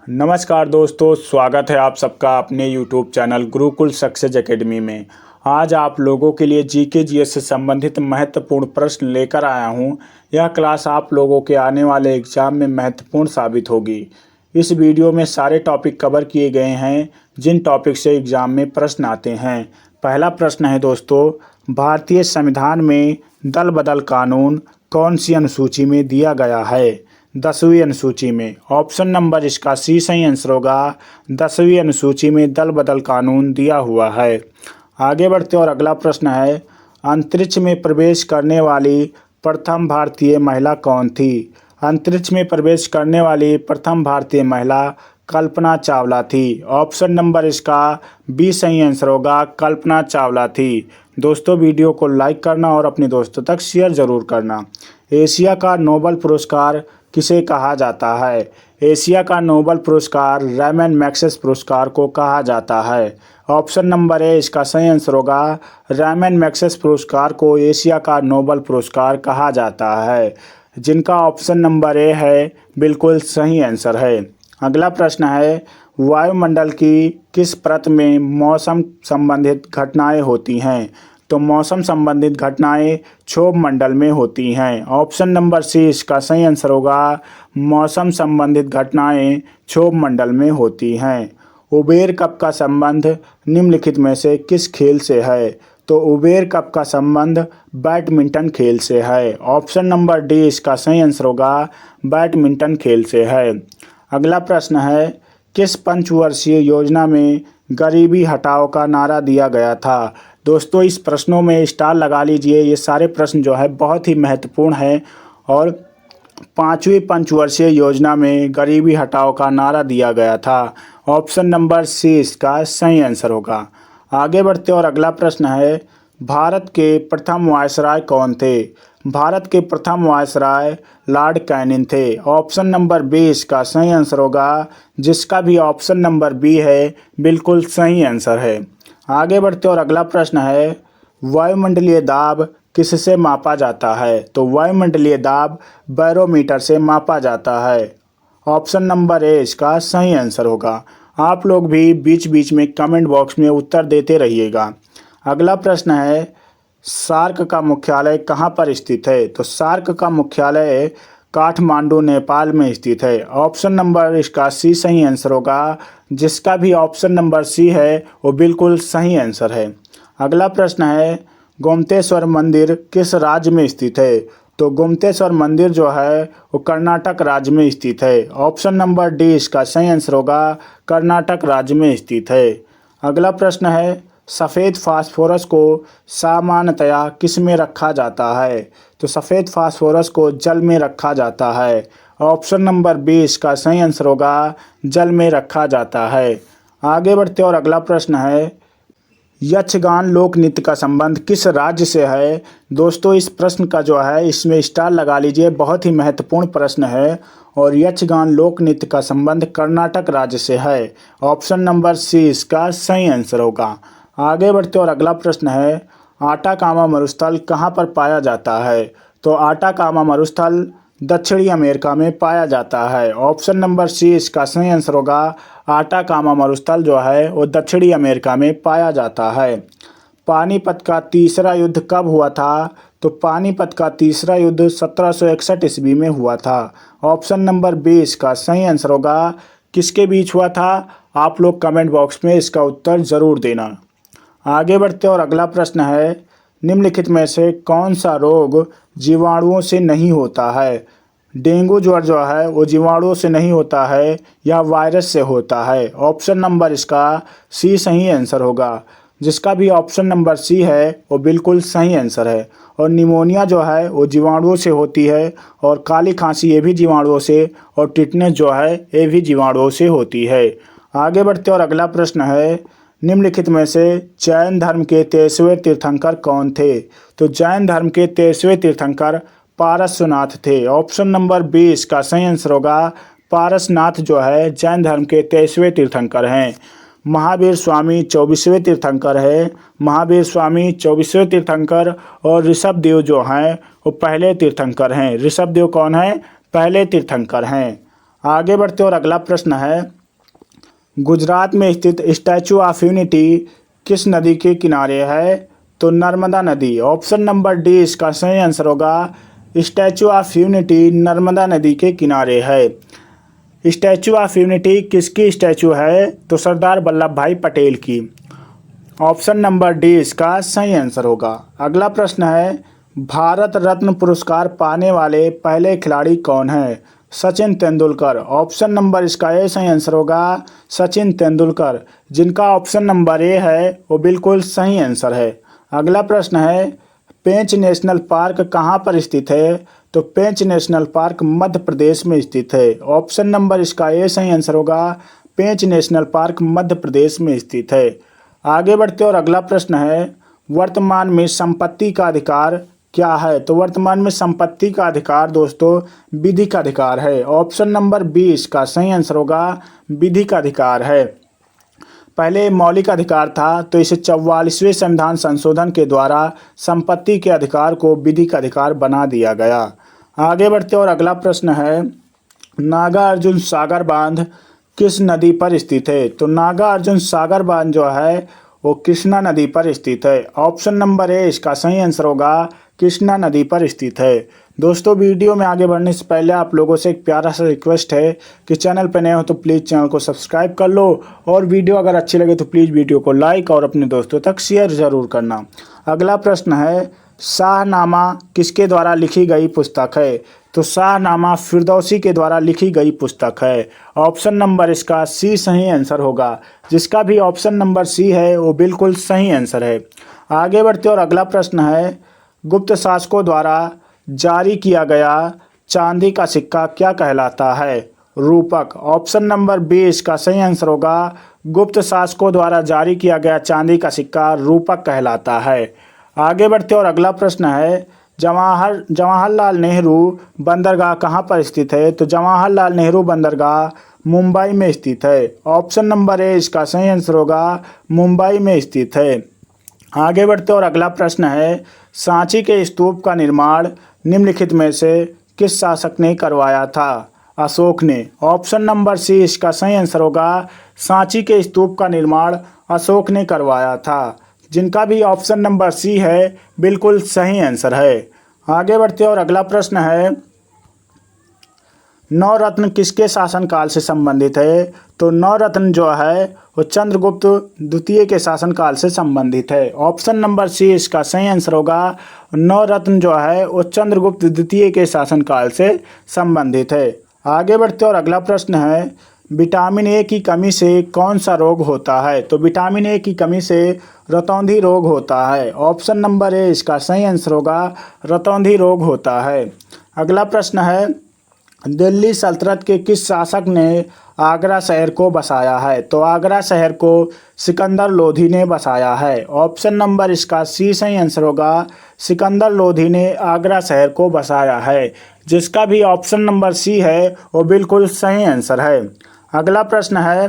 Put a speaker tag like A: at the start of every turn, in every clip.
A: नमस्कार दोस्तों, स्वागत है आप सबका अपने YouTube channel Gurukul success academy में। आज आप लोगों के लिए जीके जीएस से संबंधित महत्वपूर्ण प्रश्न लेकर आया हूं। यह क्लास आप लोगों के आने वाले एग्जाम में महत्वपूर्ण साबित होगी। इस वीडियो में सारे टॉपिक कवर किए गए हैं जिन टॉपिक से एग्जाम में प्रश्न आते हैं। पहला प्रश्न है दोस्तों, भारतीय संविधान में दल बदल कानून कौन सी अनुसूची में दिया गया है? 10वीं अनुसूची में। ऑप्शन नंबर इसका सी सही आंसर होगा। 10वीं अनुसूची में दल बदल कानून दिया हुआ है। आगे बढ़ते और अगला प्रश्न है, अंतरिक्ष में प्रवेश करने वाली प्रथम भारतीय महिला कौन थी? अंतरिक्ष में प्रवेश करने वाली प्रथम भारतीय महिला कल्पना चावला थी। ऑप्शन नंबर इसका बी सही आंसर होगा, कल्पना चावला थी। दोस्तों वीडियो को लाइक करना और अपने दोस्तों तक शेयर जरूर करना। एशिया का नोबेल पुरस्कार किसे कहा जाता है? एशिया का नोबेल पुरस्कार रैमन मैग्सेसे पुरस्कार को कहा जाता है। ऑप्शन नंबर ए इसका सही आंसर होगा। रैमन मैग्सेसे पुरस्कार को एशिया का नोबेल पुरस्कार कहा जाता है, जिनका ऑप्शन नंबर ए है बिल्कुल सही आंसर है। अगला प्रश्न है, वायुमंडल की किस परत में मौसम संबंधित घटनाएं होती हैं? तो मौसम संबंधित घटनाएं क्षोभ मंडल में होती हैं। ऑप्शन नंबर सी इसका सही आंसर होगा। मौसम संबंधित घटनाएं क्षोभ मंडल में होती हैं। उबेर कप का संबंध निम्नलिखित में से किस खेल से है? तो उबेर कप का संबंध बैडमिंटन खेल से है। ऑप्शन नंबर डी इसका सही आंसर होगा, बैडमिंटन खेल से है। अगला प्रश्न है, किस पंचवर्षीय योजना में गरीबी हटाओ का नारा दिया गया था? दोस्तों इस प्रश्नों में स्टार लगा लीजिए। ये सारे प्रश्न जो है बहुत ही महत्वपूर्ण है और 5वीं पंचवर्षीय योजना में गरीबी हटाओ का नारा दिया गया था। ऑप्शन नंबर सी इसका सही आंसर होगा। आगे बढ़ते और अगला प्रश्न है, भारत के प्रथम वायसराय कौन थे? भारत के प्रथम वायसराय लॉर्ड कैनिंग थे। ऑप्शन नंबर बी इसका सही आंसर होगा, जिसका भी ऑप्शन नंबर बी है बिल्कुल सही आंसर है। आगे बढ़ते और अगला प्रश्न है, वायुमंडलीय दाब किससे मापा जाता है? तो वायुमंडलीय दाब बैरोमीटर से मापा जाता है। ऑप्शन नंबर ए इसका सही आंसर होगा। आप लोग भी बीच बीच में कमेंट बॉक्स में उत्तर देते रहिएगा। अगला प्रश्न है, सार्क का मुख्यालय कहाँ पर स्थित है? तो सार्क का मुख्यालय काठमांडू नेपाल में स्थित है। ऑप्शन नंबर इसका सी सही आंसर होगा, जिसका भी ऑप्शन नंबर सी है वो बिल्कुल सही आंसर है। अगला प्रश्न है, गोमतेश्वर मंदिर किस राज्य में स्थित है? तो गोमतेश्वर मंदिर जो है वो कर्नाटक राज्य में स्थित है। ऑप्शन नंबर डी इसका सही आंसर होगा, कर्नाटक राज्य में स्थित है। अगला प्रश्न है, सफ़ेद फास्फोरस को सामान्यतया किस में रखा जाता है? तो सफ़ेद फास्फोरस को जल में रखा जाता है। ऑप्शन नंबर बी इसका सही आंसर होगा, जल में रखा जाता है। आगे बढ़ते और अगला प्रश्न है, यक्षगान लोक नृत्य का संबंध किस राज्य से है? दोस्तों इस प्रश्न का जो है इसमें स्टार लगा लीजिए, बहुत ही महत्वपूर्ण प्रश्न है और यक्षगान लोक नृत्य का संबंध कर्नाटक राज्य से है। ऑप्शन नंबर सी इसका सही आंसर होगा। आगे बढ़ते और अगला प्रश्न है, आटाकामा मरुस्थल कहाँ पर पाया जाता है? तो आटाकामा मरुस्थल दक्षिणी अमेरिका में पाया जाता है। ऑप्शन नंबर सी इसका सही आंसर होगा। आटाकामा मरुस्थल जो है वो दक्षिणी अमेरिका में पाया जाता है। पानीपत का तीसरा युद्ध कब हुआ था? तो पानीपत का तीसरा युद्ध 1761 ईस्वी में हुआ था। ऑप्शन नंबर बी इसका सही आंसर होगा। किसके बीच हुआ था? आप लोग कमेंट बॉक्स में इसका उत्तर ज़रूर देना। आगे बढ़ते और अगला प्रश्न है, निम्नलिखित में से कौन सा रोग जीवाणुओं से नहीं होता है? डेंगू ज्वर जो है वो जीवाणुओं से नहीं होता है या वायरस से होता है। ऑप्शन नंबर इसका सी सही आंसर होगा, जिसका भी ऑप्शन नंबर सी है वो बिल्कुल सही आंसर है। और निमोनिया जो है वो जीवाणुओं से होती है और काली खांसी ये भी जीवाणुओं से, और टिटनेस जो है ये भी जीवाणुओं से होती है। आगे बढ़ते और अगला प्रश्न है, निम्नलिखित में से जैन धर्म के 23वें तीर्थंकर कौन थे? तो जैन धर्म के 23वें तीर्थंकर पारसनाथ थे। ऑप्शन नंबर बी इसका सही आंसर होगा। पारसनाथ जो है जैन धर्म के 23वें तीर्थंकर हैं। महावीर स्वामी 24वें तीर्थंकर है। महावीर स्वामी 24वें तीर्थंकर और ऋषभ देव जो हैं वो पहले तीर्थंकर हैं। ऋषभ देव कौन है? पहले तीर्थंकर हैं। आगे बढ़ते और अगला प्रश्न है, गुजरात में स्थित स्टैचू ऑफ यूनिटी किस नदी के किनारे है? तो नर्मदा नदी। ऑप्शन नंबर डी इसका सही आंसर होगा। स्टैचू ऑफ यूनिटी नर्मदा नदी के किनारे है। स्टैचू ऑफ यूनिटी किसकी स्टैचू है? तो सरदार वल्लभ भाई पटेल की। ऑप्शन नंबर डी इसका सही आंसर होगा। अगला प्रश्न है, भारत रत्न पुरस्कार पाने वाले पहले खिलाड़ी कौन है? सचिन तेंदुलकर। ऑप्शन नंबर इसका ए सही आंसर होगा, सचिन तेंदुलकर, जिनका ऑप्शन नंबर ए है वो बिल्कुल सही आंसर है। अगला प्रश्न है, पेंच नेशनल पार्क कहाँ पर स्थित है? तो पेंच नेशनल पार्क मध्य प्रदेश में स्थित है। ऑप्शन नंबर इसका ए सही आंसर होगा, पेंच नेशनल पार्क मध्य प्रदेश में स्थित है। आगे बढ़ते और अगला प्रश्न है, वर्तमान में संपत्ति का अधिकार क्या है? तो वर्तमान में संपत्ति का अधिकार दोस्तों विधिक अधिकार है। ऑप्शन नंबर बी इसका सही आंसर होगा, विधिक अधिकार है। पहले मौलिक अधिकार था, तो इसे 44वें संविधान संशोधन के द्वारा संपत्ति के अधिकार को विधिक अधिकार बना दिया गया। आगे बढ़ते और अगला प्रश्न है, नागार्जुन सागर बांध किस नदी पर स्थित है? तो नागार्जुन सागर बांध जो है वो कृष्णा नदी पर स्थित है। ऑप्शन नंबर ए इसका सही आंसर होगा, कृष्णा नदी पर स्थित है। दोस्तों, वीडियो में आगे बढ़ने से पहले आप लोगों से एक प्यारा सा रिक्वेस्ट है कि चैनल पर नए हो तो प्लीज़ चैनल को सब्सक्राइब कर लो, और वीडियो अगर अच्छी लगे तो प्लीज़ वीडियो को लाइक और अपने दोस्तों तक शेयर ज़रूर करना। अगला प्रश्न है, शाहनामा किसके द्वारा लिखी गई पुस्तक है? तो शाहनामा फिरदौसी के द्वारा लिखी गई पुस्तक है। ऑप्शन नंबर इसका सी सही आंसर होगा। जिसका भी ऑप्शन नंबर सी है वो बिल्कुल सही आंसर है। आगे बढ़ते और अगला प्रश्न है, गुप्त शासकों द्वारा जारी किया गया चांदी का सिक्का क्या कहलाता है? रूपक। ऑप्शन नंबर बी इसका सही आंसर होगा, गुप्त शासकों द्वारा जारी किया गया चांदी का सिक्का रूपक कहलाता है। आगे बढ़ते और अगला प्रश्न है, जवाहरलाल नेहरू बंदरगाह कहाँ पर स्थित है? तो जवाहरलाल नेहरू बंदरगाह मुंबई में स्थित है। ऑप्शन नंबर ए इसका सही आंसर होगा, मुंबई में स्थित है। आगे बढ़ते और अगला प्रश्न है, सांची के स्तूप का निर्माण निम्नलिखित में से किस शासक ने करवाया था? अशोक ने। ऑप्शन नंबर सी इसका सही आंसर होगा, सांची के स्तूप का निर्माण अशोक ने करवाया था। जिनका भी ऑप्शन नंबर सी है बिल्कुल सही आंसर है। आगे बढ़ते और अगला प्रश्न है, नवरत्न किसके शासनकाल से संबंधित है? तो नवरत्न जो है वो चंद्रगुप्त द्वितीय के शासनकाल से संबंधित है। ऑप्शन नंबर सी इसका सही आंसर होगा, नवरत्न जो है वो चंद्रगुप्त द्वितीय के शासनकाल से संबंधित है। आगे बढ़ते और अगला प्रश्न है, विटामिन ए की कमी से कौन सा रोग होता है? तो विटामिन ए की कमी से रतौंधी रोग होता है। ऑप्शन नंबर ए इसका सही आंसर होगा, रतौंधी रोग होता है। अगला प्रश्न है, दिल्ली सल्तनत के किस शासक ने आगरा शहर को बसाया है? तो आगरा शहर को सिकंदर लोधी ने बसाया है। ऑप्शन नंबर इसका सी सही आंसर होगा, सिकंदर लोधी ने आगरा शहर को बसाया है। जिसका भी ऑप्शन नंबर सी है वो बिल्कुल सही आंसर है। अगला प्रश्न है,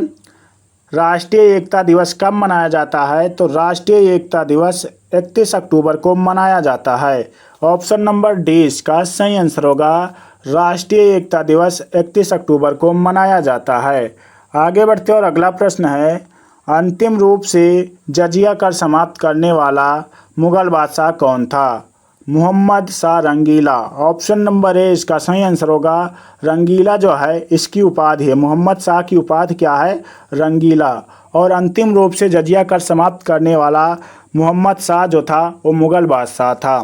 A: राष्ट्रीय एकता दिवस कब मनाया जाता है? तो राष्ट्रीय एकता दिवस 31 अक्टूबर को मनाया जाता है। ऑप्शन नंबर डी इसका सही आंसर होगा, राष्ट्रीय एकता दिवस 31 अक्टूबर को मनाया जाता है। आगे बढ़ते और अगला प्रश्न है, अंतिम रूप से जजिया कर समाप्त करने वाला मुगल बादशाह कौन था? मोहम्मद शाह रंगीला। ऑप्शन नंबर ए इसका सही आंसर होगा, रंगीला जो है इसकी उपाधि है। मोहम्मद शाह की उपाधि क्या है? रंगीला। और अंतिम रूप से जजिया कर समाप्त करने वाला मोहम्मद शाह जो था वो मुगल बादशाह था।